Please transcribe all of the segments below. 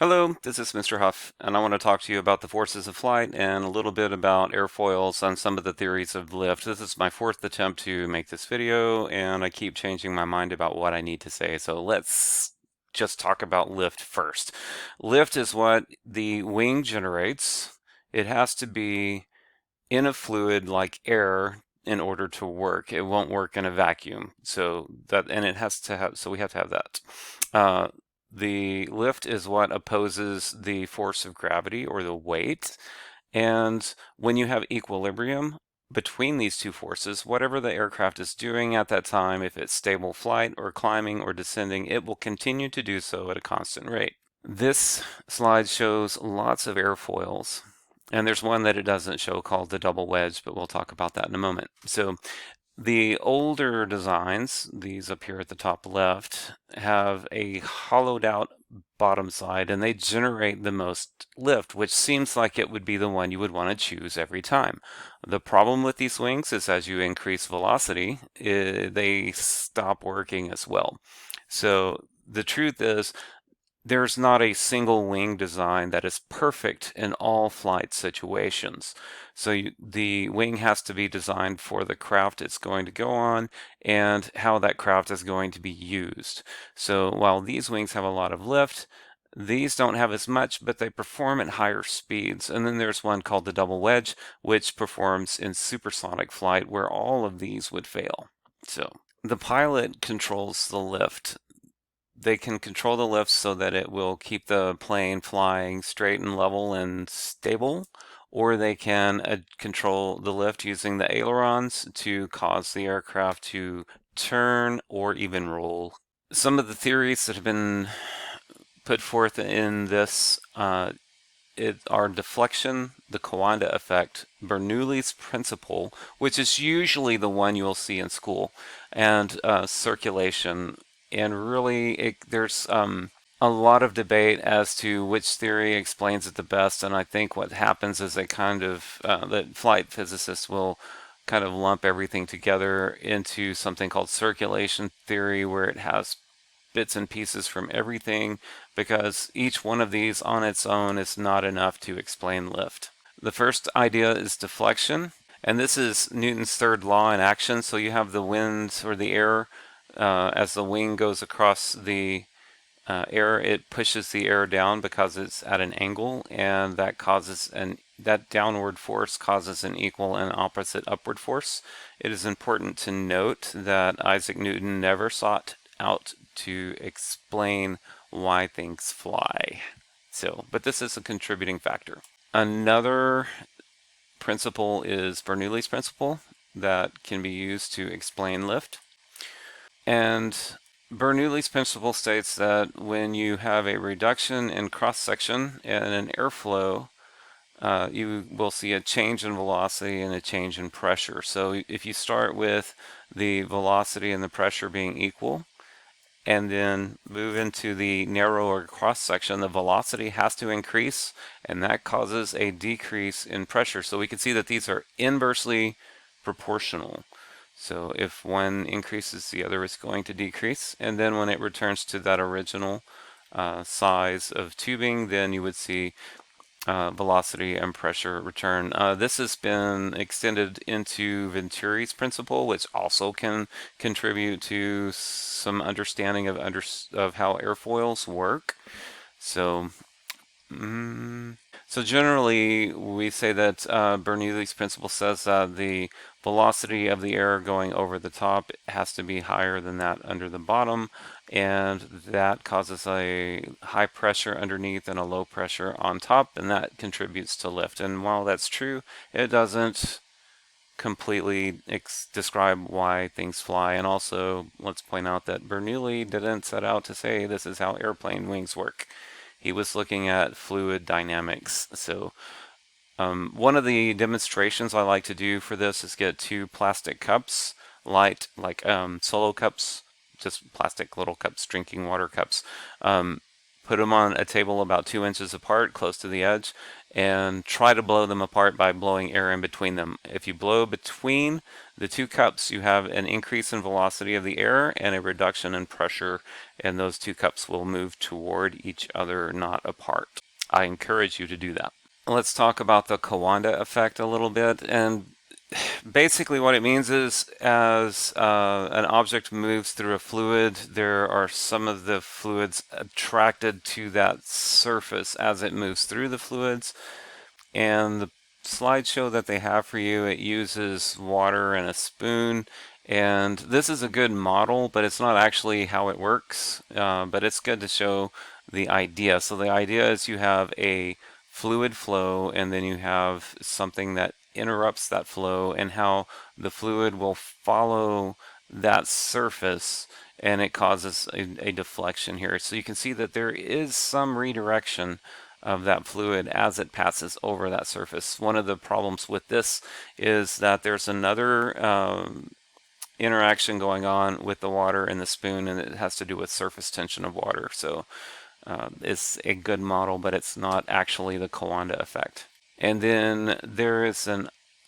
Hello, this is Mr. Huff, and I want to talk to you about the forces of flight and a little bit about airfoils and some of the theories of lift. This is my fourth attempt to make this video, and I keep changing my mind about what I need to say. So let's just talk about lift first. Lift is what the wing generates. It has to be in a fluid like air in order to work. It won't work in a vacuum. And it has to have, so we have to have that. The lift is what opposes the force of gravity or the weight. And when you have equilibrium between these two forces, whatever the aircraft is doing at that time, if it's stable flight or climbing or descending, it will continue to do so at a constant rate. This slide shows lots of airfoils. And there's one that it doesn't show called the double wedge, but we'll talk about that in a moment. So the older designs, these up here at the top left, have a hollowed out bottom side and they generate the most lift, which seems like it would be the one you would want to choose every time. The problem with these wings is as you increase velocity, they stop working as well. So the truth is, there's not a single wing design that is perfect in all flight situations. So the wing has to be designed for the craft it's going to go on and how that craft is going to be used. So while these wings have a lot of lift, these don't have as much, but they perform at higher speeds. And then there's one called the double wedge, which performs in supersonic flight where all of these would fail. So the pilot controls the lift. They can control the lift so that it will keep the plane flying straight and level and stable, or they can control the lift using the ailerons to cause the aircraft to turn or even roll. Some of the theories that have been put forth in this are deflection, the Coanda Effect, Bernoulli's principle, which is usually the one you'll see in school, and circulation. And really, there's a lot of debate as to which theory explains it the best. And I think what happens is that flight physicists will kind of lump everything together into something called circulation theory, where it has bits and pieces from everything, because each one of these on its own is not enough to explain lift. The first idea is deflection, and this is Newton's third law in action. So you have the wind or the air as the wing goes across the air, it pushes the air down because it's at an angle, and that downward force causes an equal and opposite upward force. It is important to note that Isaac Newton never sought out to explain why things fly. But this is a contributing factor. Another principle is Bernoulli's principle that can be used to explain lift. And Bernoulli's principle states that when you have a reduction in cross-section and an airflow, you will see a change in velocity and a change in pressure. So if you start with the velocity and the pressure being equal, and then move into the narrower cross-section, the velocity has to increase, and that causes a decrease in pressure. So we can see that these are inversely proportional. So if one increases, the other is going to decrease. And then when it returns to that original size of tubing, then you would see velocity and pressure return. This has been extended into Venturi's principle, which also can contribute to some understanding of how airfoils work. So, so generally, we say that Bernoulli's principle says that the velocity of the air going over the top has to be higher than that under the bottom, and that causes a high pressure underneath and a low pressure on top, and that contributes to lift. And while that's true, it doesn't completely describe why things fly. And also, let's point out that Bernoulli didn't set out to say this is how airplane wings work. He was looking at fluid dynamics. So one of the demonstrations I like to do for this is get two plastic cups, light, like solo cups, just plastic little cups, drinking water cups. put them on a table about 2 inches apart, close to the edge, and try to blow them apart by blowing air in between them. If you blow between the two cups, you have an increase in velocity of the air and a reduction in pressure, and those two cups will move toward each other, not apart. I encourage you to do that. Let's talk about the Coanda effect a little bit. And basically what it means is as an object moves through a fluid, there are some of the fluids attracted to that surface as it moves through the fluids. And the slideshow that they have for you, it uses water and a spoon. And this is a good model, but it's not actually how it works. But it's good to show the idea. So the idea is you have a fluid flow, and then you have something that interrupts that flow, and how the fluid will follow that surface, and it causes a deflection here. So you can see that there is some redirection of that fluid as it passes over that surface. One of the problems with this is that there's another interaction going on with the water and the spoon, and it has to do with surface tension of water. So it's a good model, but it's not actually the Coanda effect. And then there is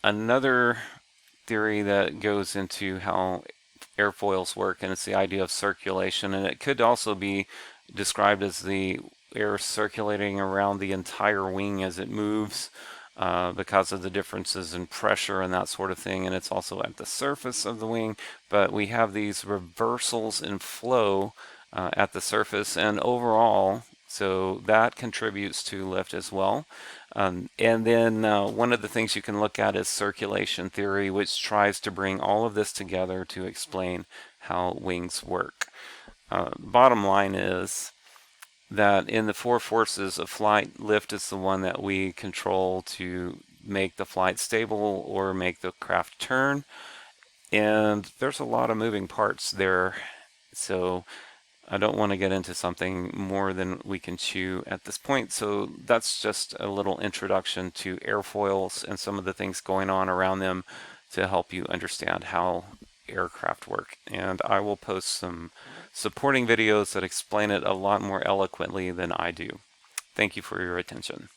another theory that goes into how airfoils work, and it's the idea of circulation. And it could also be described as the air circulating around the entire wing as it moves because of the differences in pressure and that sort of thing. And it's also at the surface of the wing, but we have these reversals in flow at the surface and overall, so that contributes to lift as well. And then one of the things you can look at is circulation theory, which tries to bring all of this together to explain how wings work. Bottom line is that in the four forces of flight, lift is the one that we control to make the flight stable or make the craft turn. And there's a lot of moving parts there, so I don't want to get into something more than we can chew at this point. So that's just a little introduction to airfoils and some of the things going on around them to help you understand how aircraft work. And I will post some supporting videos that explain it a lot more eloquently than I do. Thank you for your attention.